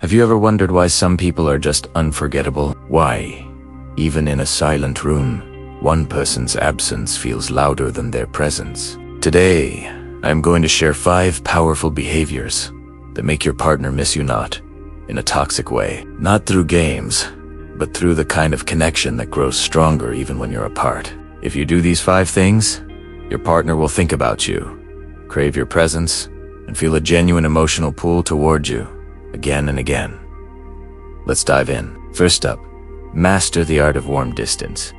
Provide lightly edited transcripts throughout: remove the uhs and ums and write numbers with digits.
Have you ever wondered why some people are just unforgettable? Why, even in a silent room, one person's absence feels louder than their presence? Today, I'm going to share 5 powerful behaviors that make your partner miss you not in a toxic way. Not through games, but through the kind of connection that grows stronger even when you're apart. If you do these 5 things, your partner will think about you, crave your presence, and feel a genuine emotional pull toward you again and again. Let's dive in. First up, master the art of warm distance.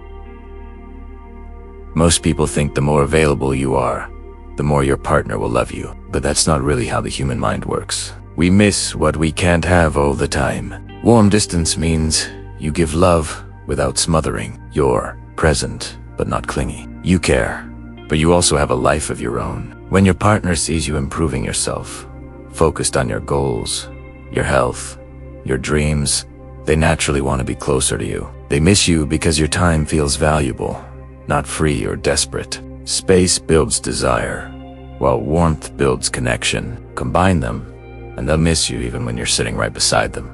Most people think the more available you are, the more your partner will love you. But that's not really how the human mind works. We miss what we can't have all the time. Warm distance means you give love without smothering. You're present, but not clingy. You care, but you also have a life of your own. When your partner sees you improving yourself, focused on your goals, your health, your dreams, they naturally want to be closer to you. They miss you because your time feels valuable, not free or desperate. Space builds desire, while warmth builds connection. Combine them, and they'll miss you even when you're sitting right beside them.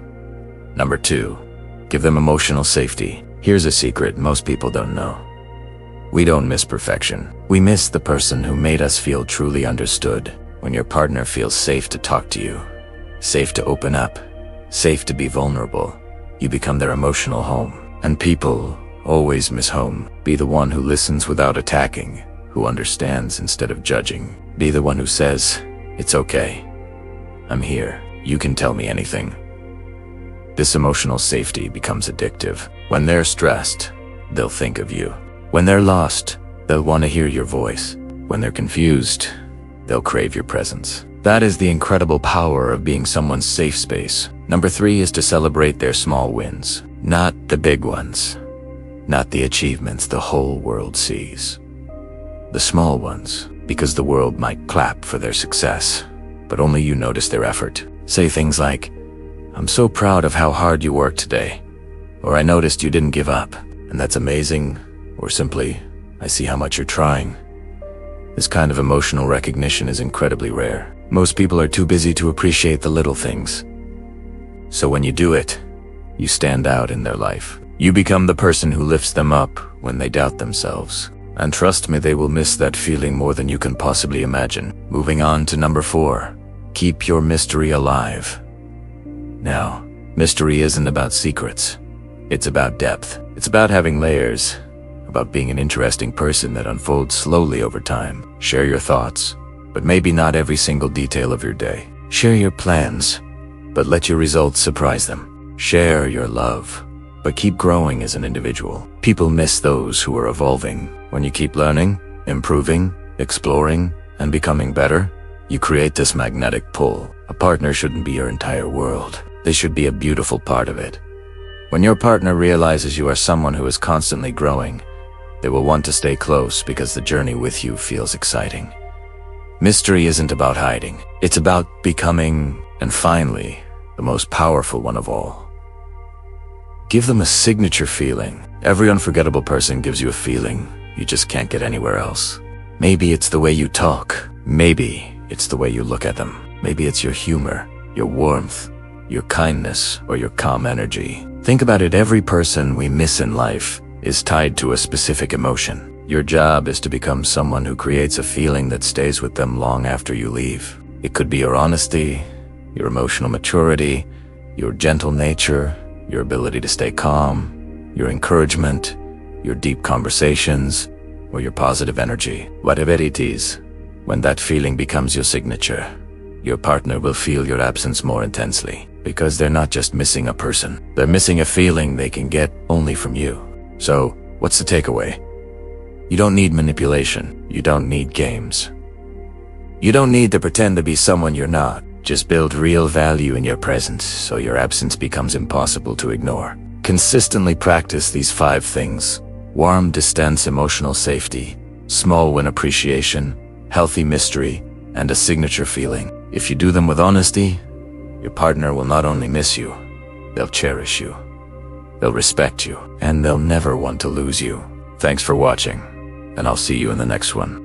Number 2, give them emotional safety. Here's a secret most people don't know. We don't miss perfection. We miss the person who made us feel truly understood. When your partner feels safe to talk to you, safe to open up, safe to be vulnerable, you become their emotional home. And people always miss home. Be the one who listens without attacking, who understands instead of judging. Be the one who says, "It's okay. I'm here. You can tell me anything." This emotional safety becomes addictive. When they're stressed, they'll think of you. When they're lost, they'll want to hear your voice. When they're confused, they'll crave your presence. That is the incredible power of being someone's safe space. Number 3 is to celebrate their small wins. Not the big ones. Not the achievements the whole world sees. The small ones, because the world might clap for their success, but only you notice their effort. Say things like, "I'm so proud of how hard you worked today," or "I noticed you didn't give up, and that's amazing," or simply, "I see how much you're trying." This kind of emotional recognition is incredibly rare. Most people are too busy to appreciate the little things. So when you do it, you stand out in their life. You become the person who lifts them up when they doubt themselves. And trust me, they will miss that feeling more than you can possibly imagine. Moving on to number 4, keep your mystery alive. Now, mystery isn't about secrets. It's about depth. It's about having layers, about being an interesting person that unfolds slowly over time. Share your thoughts, but maybe not every single detail of your day. Share your plans, but let your results surprise them. Share your love, but keep growing as an individual. People miss those who are evolving. When you keep learning, improving, exploring, and becoming better, you create this magnetic pull. A partner shouldn't be your entire world. They should be a beautiful part of it. When your partner realizes you are someone who is constantly growing, they will want to stay close because the journey with you feels exciting. Mystery isn't about hiding. It's about becoming, and finally, the most powerful one of all. Give them a signature feeling. Every unforgettable person gives you a feeling you just can't get anywhere else. Maybe it's the way you talk. Maybe it's the way you look at them. Maybe it's your humor, your warmth, your kindness, or your calm energy. Think about it, every person we miss in life is tied to a specific emotion. Your job is to become someone who creates a feeling that stays with them long after you leave. It could be your honesty, your emotional maturity, your gentle nature, your ability to stay calm, your encouragement, your deep conversations, or your positive energy. Whatever it is, when that feeling becomes your signature, your partner will feel your absence more intensely, because they're not just missing a person. They're missing a feeling they can get only from you. So, what's the takeaway? You don't need manipulation. You don't need games. You don't need to pretend to be someone you're not. Just build real value in your presence so your absence becomes impossible to ignore. Consistently practice these 5 things: warm distance, emotional safety, small win appreciation, healthy mystery, and a signature feeling. If you do them with honesty, your partner will not only miss you, they'll cherish you, they'll respect you, and they'll never want to lose you. Thanks for watching, and I'll see you in the next one.